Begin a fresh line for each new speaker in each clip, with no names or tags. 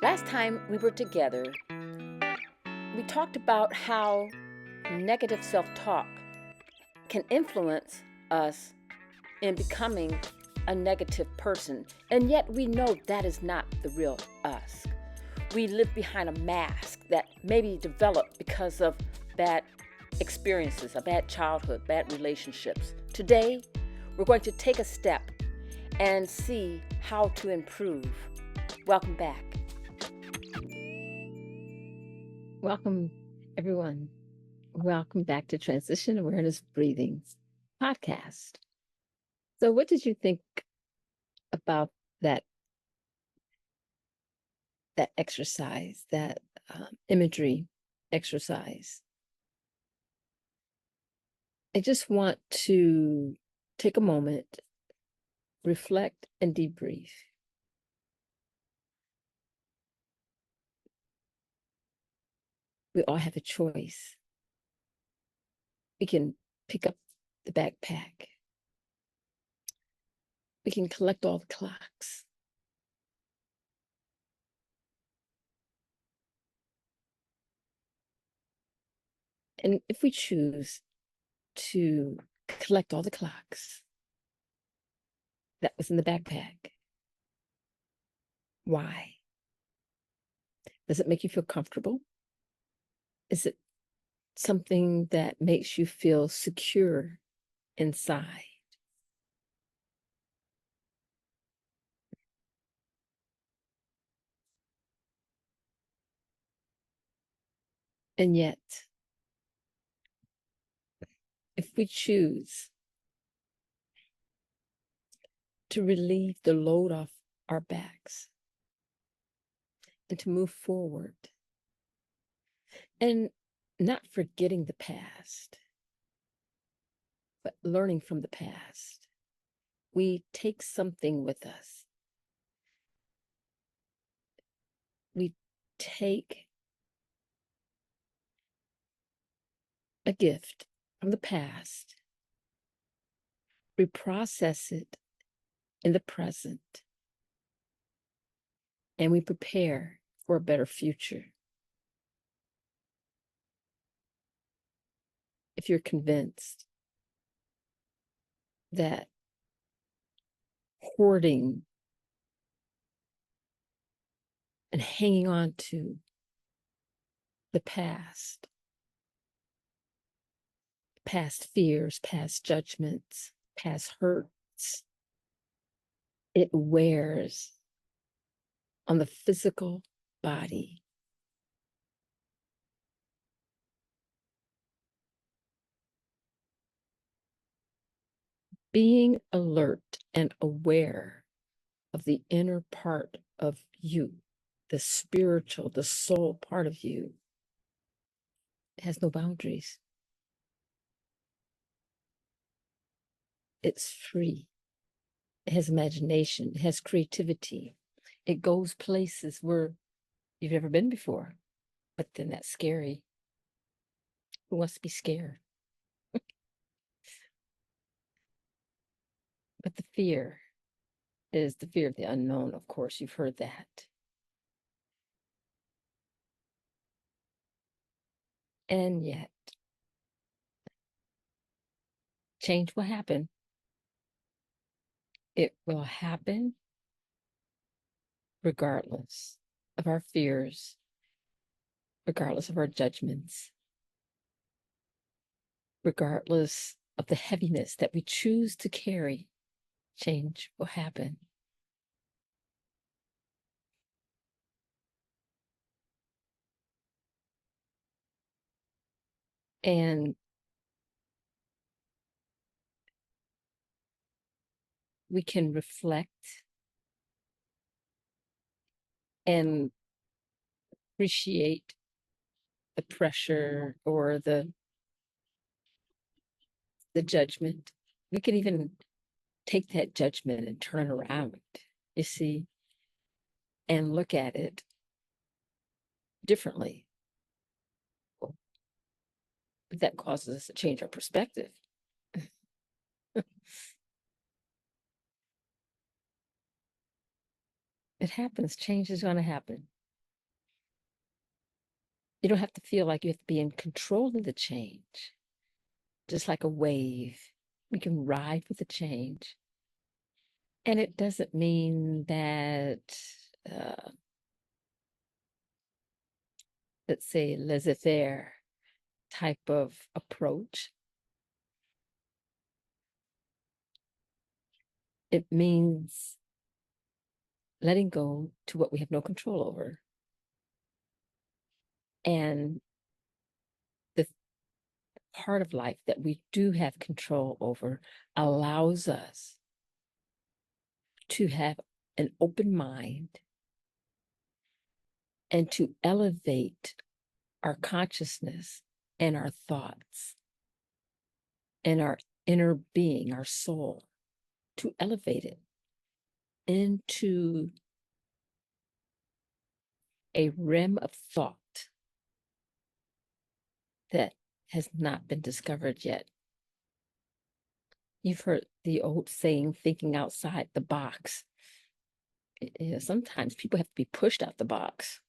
Last time we were together, we talked about how negative self talk can influence us in becoming a negative person. And yet we know that is not the real us. We live behind a mask that maybe developed because of bad experiences, a bad childhood, bad relationships. Today, we're going to take a step and see how to improve. Welcome back.
Welcome, everyone. Welcome back to Transition Awareness Breathing podcast. So, what did you think about that exercise, that imagery exercise? I just want to take a moment, reflect, and debrief. We all have a choice. We can pick up the backpack. We can collect all the clocks. And if we choose to collect all the clocks that was in the backpack, why? Does it make you feel comfortable? Is it something that makes you feel secure inside? And yet, if we choose to relieve the load off our backs and to move forward and not forgetting the past, but learning from the past, we take something with us. We take a gift from the past, we process it in the present, and we prepare for a better future. If you're convinced that hoarding and hanging on to the past fears, past judgments, past hurts, it wears on the physical body. Being alert and aware of the inner part of you, the spiritual, the soul part of you, has no boundaries. It's free. It has imagination. It has creativity. It goes places where you've never been before. But then that's scary. Who wants to be scared? But the fear is the fear of the unknown. Of course, you've heard that. And yet, change will happen. It will happen regardless of our fears, regardless of our judgments, regardless of the heaviness that we choose to carry. Change will happen. And we can reflect and appreciate the pressure or the judgment. We can even take that judgment and turn it around, you see, and look at it differently. But that causes us to change our perspective. It happens. Change is going to happen. You don't have to feel like you have to be in control of the change. Just like a wave, we can ride with the change. And it doesn't mean that, uh, let's say, laissez-faire type of approach. It means letting go to what we have no control over. And the part of life that we do have control over allows us to have an open mind and to elevate our consciousness and our thoughts and our inner being, our soul, to elevate it into a realm of thought that has not been discovered yet. You've heard the old saying, thinking outside the box. Sometimes people have to be pushed out the box.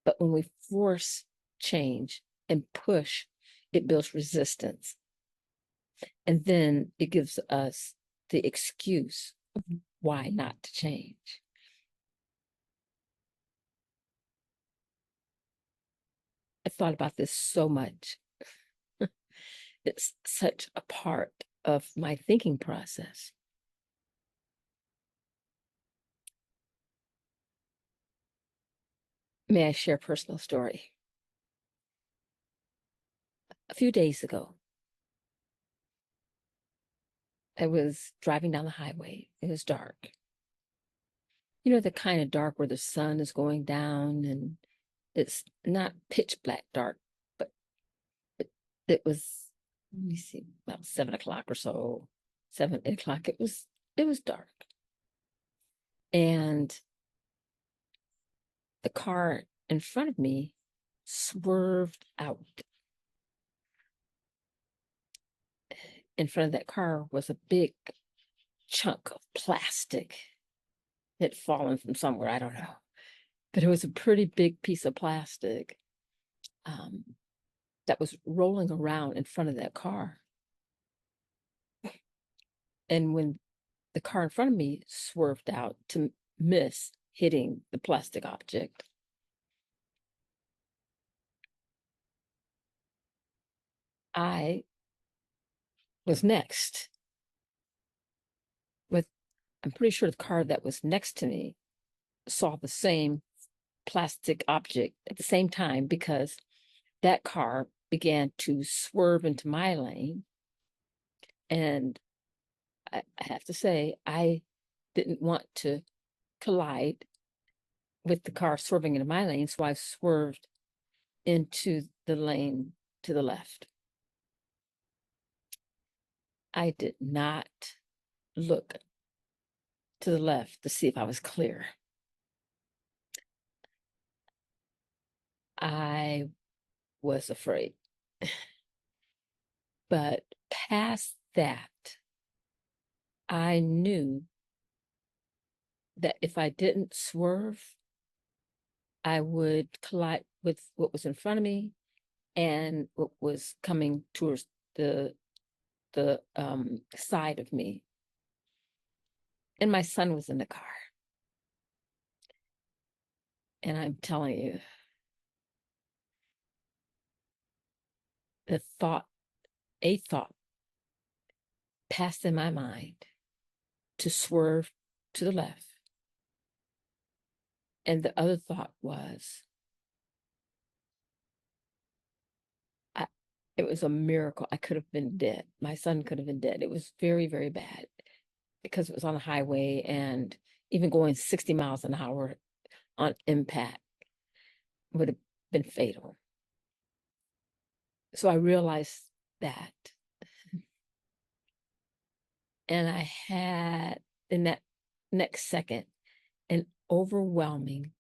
But when we force change and push, it builds resistance. And then it gives us the excuse of why not to change. I thought about this so much. It's such a part of my thinking process. May I share a personal story? A few days ago, I was driving down the highway. It was dark. You know, the kind of dark where the sun is going down and it's not pitch black dark, but it was, let me see, about 7 o'clock or so, 7, 8 o'clock. It was dark. And the car in front of me swerved out. In front of that car was a big chunk of plastic. It had fallen from somewhere, I don't know. But it was a pretty big piece of plastic that was rolling around in front of that car. And when the car in front of me swerved out to miss hitting the plastic object, I was next. With, I'm pretty sure the car that was next to me saw the same plastic object at the same time, because that car began to swerve into my lane. And I have to say, I didn't want to collide with the car swerving into my lane, so I swerved into the lane to the left. I did not look to the left to see if I was clear. I was afraid. But past that, I knew that if I didn't swerve, I would collide with what was in front of me and what was coming towards the side of me. And my son was in the car. And I'm telling you, a thought passed in my mind to swerve to the left. And the other thought was, it was a miracle. I could have been dead. My son could have been dead. It was very, very bad because it was on the highway, and even going 60 miles an hour on impact would have been fatal. So I realized that. And I had, in that next second, an overwhelming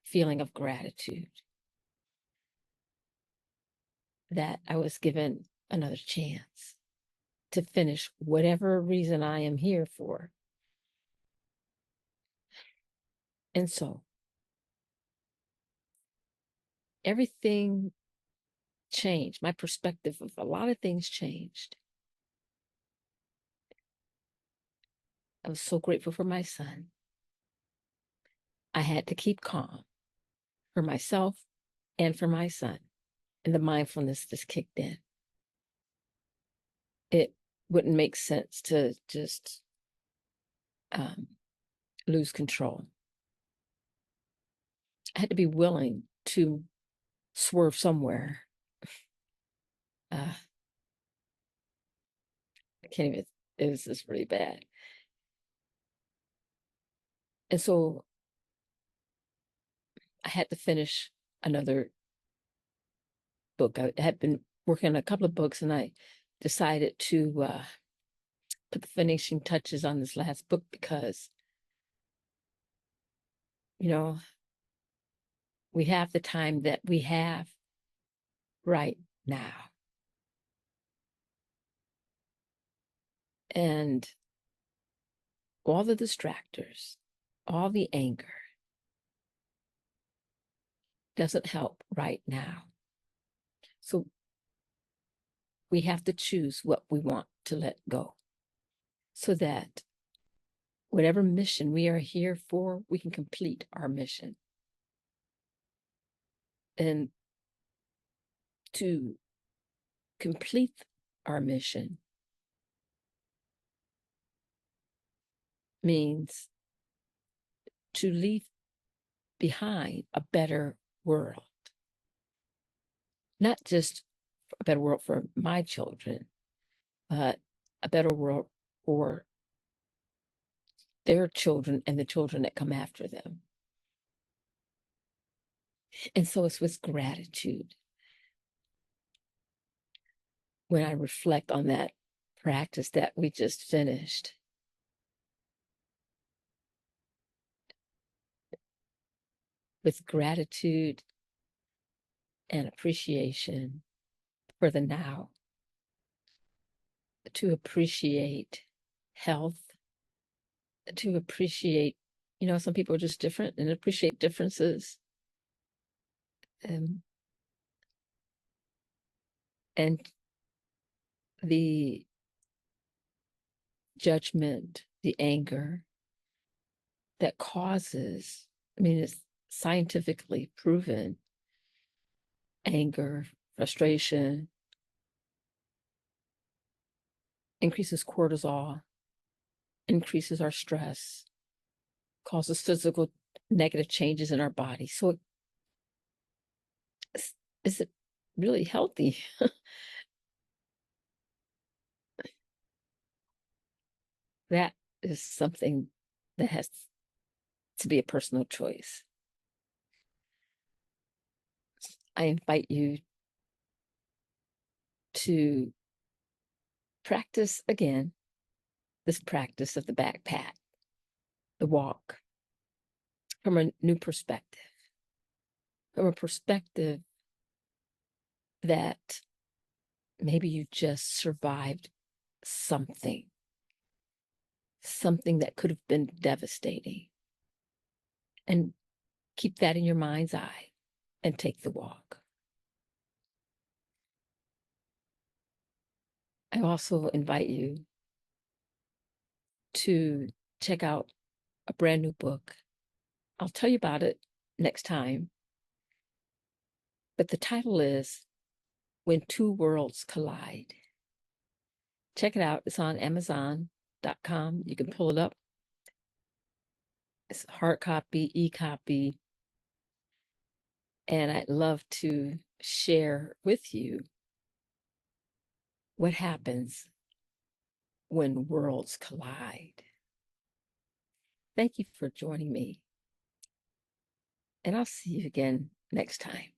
feeling of gratitude that I was given another chance to finish whatever reason I am here for. And so everything changed. My perspective of a lot of things changed. I was so grateful for my son. I had to keep calm for myself and for my son. And the mindfulness just kicked in. It wouldn't make sense to just lose control. I had to be willing to swerve somewhere. I can't even, it was just really bad. And so I had to finish another book. I had been working on a couple of books, and I decided to put the finishing touches on this last book because, you know, we have the time that we have right now. And all the distractors, all the anger doesn't help right now. So we have to choose what we want to let go so that whatever mission we are here for, we can complete our mission. And to complete our mission means to leave behind a better world. Not just a better world for my children, but a better world for their children and the children that come after them. And so it's with gratitude when I reflect on that practice that we just finished. With gratitude and appreciation for the now, to appreciate health, to appreciate, some people are just different and appreciate differences. And the judgment, the anger that causes, it's scientifically proven, anger, frustration, increases cortisol, increases our stress, causes physical negative changes in our body. So is it really healthy? That is something that has to be a personal choice. I invite you to practice again this practice of the back pat, the walk, from a new perspective, from a perspective that maybe you just survived something that could have been devastating. And keep that in your mind's eye and take the walk. I also invite you to check out a brand new book. I'll tell you about it next time. But the title is When Two Worlds Collide. Check it out. It's on Amazon.com. You can pull it up. It's hard copy, e-copy. And I'd love to share with you what happens when worlds collide. Thank you for joining me. And I'll see you again next time.